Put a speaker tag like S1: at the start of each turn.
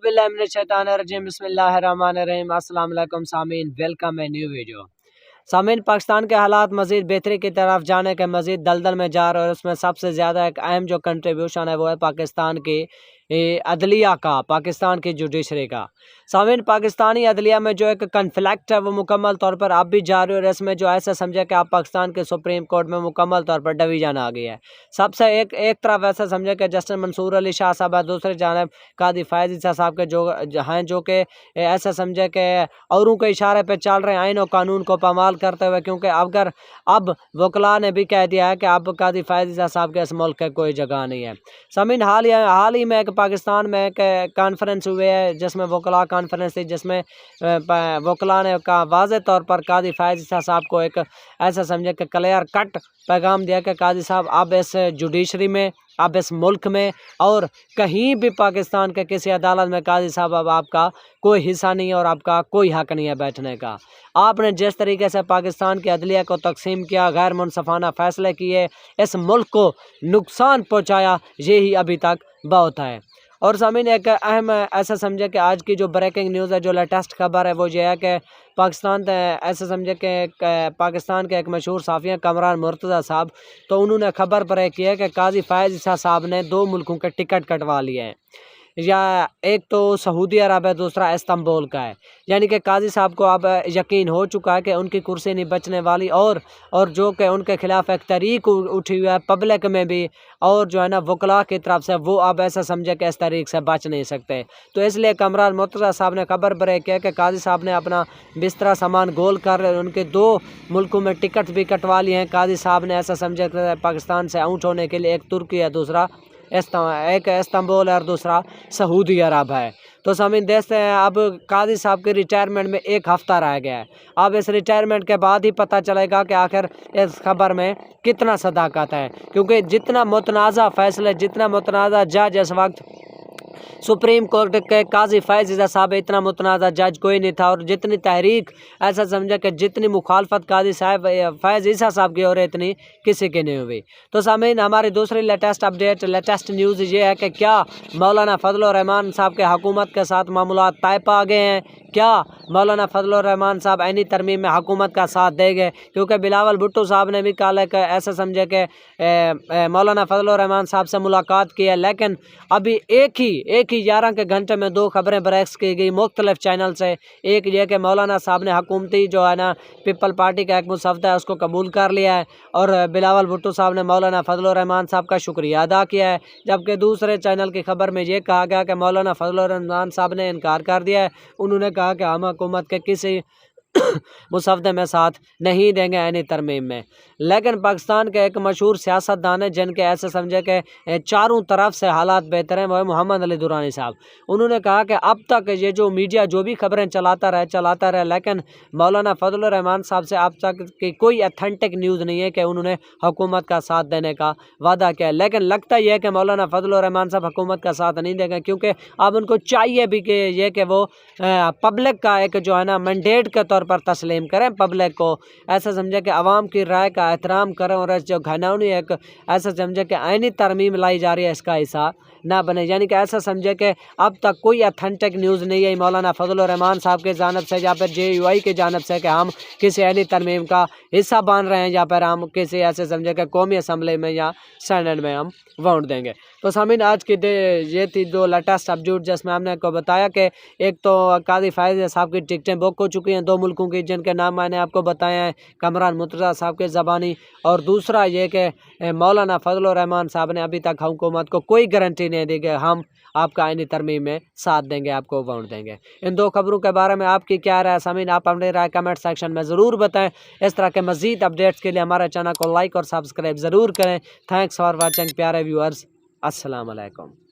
S1: बिस्मिल्लाहिर्रहमानिर्रहीम बिस्मिल्लाहिर्रहमानिर्रहीम। अस्सलाम वालेकुम सामीन, वेलकम ए न्यू वीडियो। सामीन, पाकिस्तान के हालात मज़ीद बेहतरी की तरफ जाने के मज़ीद दलदल में जा रहे हैं और उसमें सबसे ज़्यादा एक अहम जो कंट्रीब्यूशन है वो है पाकिस्तान की अदलिया का, पाकिस्तान की जुडिशरी का। सामीन, पाकिस्तानी अदलिया में जो एक कन्फ्लिक्ट है वो मुकम्मल तौर पर अब भी जारी और इसमें जो ऐसा समझे कि आप पाकिस्तान के सुप्रीम कोर्ट में मुकम्मल तौर पर डिवीजन आ गई है। सबसे एक तरफ ऐसा समझे कि जस्टिस मंसूर अली शाह साहब है, दूसरी जानब कादी फ़ैज़ ईसा साहब के जो हैं जो कि ऐसा समझे कि औरों के इशारे पे चल रहे हैं आइन और कानून को पामाल करते हुए, क्योंकि अगर अब वकला ने भी कह दिया है कि अब कादी फ़ैज़ ईसा साहब के इस मुल्क के कोई जगह नहीं है। सामीन, हाल ही में एक पाकिस्तान में एक कॉन्फ्रेंस हुए है जिसमें वकला कॉन्फ्रेंस थी, जिसमें वकला ने का वाज़े तौर पर कादी फ़ैज़ ईसा साहब को एक ऐसा समझे कि क्लियर कट पैगाम दिया कि कादी साहब अब इस जुडिशरी में, अब इस मुल्क में और कहीं भी पाकिस्तान के किसी अदालत में कादी साहब अब आपका कोई हिस्सा नहीं है और आपका कोई हक नहीं है बैठने का। आपने जिस तरीके से पाकिस्तान की अदलिया को तकसीम किया, गैर मुनसफाना फ़ैसले किए, इस मुल्क को नुकसान पहुँचाया, यही अभी तक बहुत है। और सामीन, एक अहम ऐसा समझे कि आज की जो ब्रेकिंग न्यूज़ है, जो लेटेस्ट खबर है वो ये है कि पाकिस्तान ऐसे समझे कि पाकिस्तान के एक मशहूर साफ़ी हैं कमरान मुर्तज़ा साहब, तो उन्होंने खबर पर की है कि काजी फ़ैज़ ईसा साहब ने 2 मुल्कों के टिकट कटवा लिए हैं, या एक तो सऊदी अरब है, दूसरा इस्तांबुल का है। यानी कि काजी साहब को अब यकीन हो चुका है कि उनकी कुर्सी नहीं बचने वाली, और जो कि उनके खिलाफ एक तहरीक उठी हुई है पब्लिक में भी, और जो है ना वकला की तरफ से, वो अब ऐसा समझे कि इस तहरीक से बच नहीं सकते। तो इसलिए कमरान मुर्तज़ा साहब ने खबर पर किया कि काजी साहब ने अपना बिस्तरा सामान गोल कर उनके 2 मुल्कों में टिकट भी कटवा लिए हैं। काजी साहब ने ऐसा समझे कि पाकिस्तान से आउट होने के लिए एक तुर्की है, दूसरा एक इस्तांबुल और दूसरा सऊदी अरब है। तो सामीन, देखते हैं अब कादी साहब के रिटायरमेंट में 1 हफ़्ता रह गया है। अब इस रिटायरमेंट के बाद ही पता चलेगा कि आखिर इस खबर में कितना सदाकत है, क्योंकि जितना मुतनाज़ा फ़ैसले, जितना मुतनाज़ा जज इस वक्त सुप्रीम कोर्ट के काजी फ़ैज़ ईसा साहब, इतना मुतनाज़ा जज कोई नहीं था, और जितनी तहरीक ऐसा समझा कि जितनी मुखालफत काजी साहब फ़ैज़ ईसा साहब की हो रही, इतनी किसी की नहीं हुई। तो सामीन, हमारी दूसरी लेटेस्ट अपडेट, लेटेस्ट न्यूज़ ये है कि क्या मौलाना फ़ज़ल रहमान साहब के हुकूमत के साथ मामूलात तय पा गए हैं? क्या मौलाना फ़ज़ल रहमान साहब ऐनी तरमीम में हुकूमत का साथ देंगे? क्योंकि बिलावल भुट्टो साहब ने भी कहा कि ऐसा समझे कि मौलाना फ़ज़ल रहमान साहब से मुलाकात की है, लेकिन अभी एक ही 11 के घंटे में 2 खबरें ब्रेक्स की गई मुख्तलिफ चैनल से। एक ये कि मौलाना साहब ने हुकूमती जो है ना पीपल पार्टी का एक मुसवदा है उसको कबूल कर लिया है, और बिलावल भुट्टो साहब ने मौलाना फ़ज़ल रहमान साहब का शुक्रिया अदा किया है। जबकि दूसरे चैनल की खबर में ये कहा गया कि मौलाना फ़ज़ल रहमान साहब ने इनकार कर दिया है। उन्होंने कहा कि हम हुकूमत के किसी मुसवदे में साथ नहीं देंगे ऐनी तरमीम में। लेकिन पाकिस्तान के एक मशहूर सियासतदान है जिनके ऐसे समझे कि चारों तरफ से हालात बेहतर हैं, वो है मोहम्मद अली दुरानी साहब। उन्होंने कहा कि अब तक ये जो मीडिया जो भी खबरें चलाता रहे, लेकिन मौलाना फ़ज़ल रहमान साहब से अब तक की कोई अथेंटिक न्यूज़ नहीं है कि उन्होंने हुकूमत का साथ देने का वादा किया है। लेकिन लगता यह है कि मौलाना फ़ज़ल रहमान साहब हुकूमत का साथ नहीं देंगे, क्योंकि अब उनको चाहिए भी कि वो पब्लिक का एक जो है ना मैंडेट के तौर पर तस्लीम करें, पब्लिक को ऐसा समझे कि आवाम की राय का एहतराम करें, और जो घनाउनी एक ऐसा समझे कि आइनी तरमीम लाई जा रही है इसका हिस्सा ना बने। यानी कि ऐसा समझे कि अब तक कोई अथेंटिक न्यूज़ नहीं है मौलाना फ़ज़ल रहमान साहब की जानिब से या फिर JUI की जानिब से कि हम किसी आइनी तरमीम का हिस्सा बन रहे हैं, या फिर हम किसी ऐसे समझे कि कौमी असम्बली में या सेनेट में हम वोट देंगे। तो सामीन, आज की ये थी 2 लेटेस्ट अपडेट जिसमें हमने आपको बताया कि एक तो कादी फ़ैज़ साहब की टिकटें बुक हो चुकी हैं 2 मुल्कों की, जिनके नाम मैंने आपको बताए हैं कमरान मुर्तज़ा साहब के ज़बानी, और दूसरा ये कि मौलाना फ़ज़ल रहमान साहब ने अभी तक हुकूमत को कोई गारंटी नहीं दी कि हम आपका आइनी तरमीम में साथ देंगे, आपको वोट देंगे। इन 2 खबरों के बारे में आपकी क्या राय है सामीन? आप अपनी राय कमेंट सेक्शन में ज़रूर बताएं। इस तरह के मज़ीद अपडेट्स के लिए हमारे चैनल को लाइक और सब्सक्राइब ज़रूर करें। थैंक्स फॉर वॉचिंग प्यारे व्यूअर्स। अस्सलाम वालेकुम।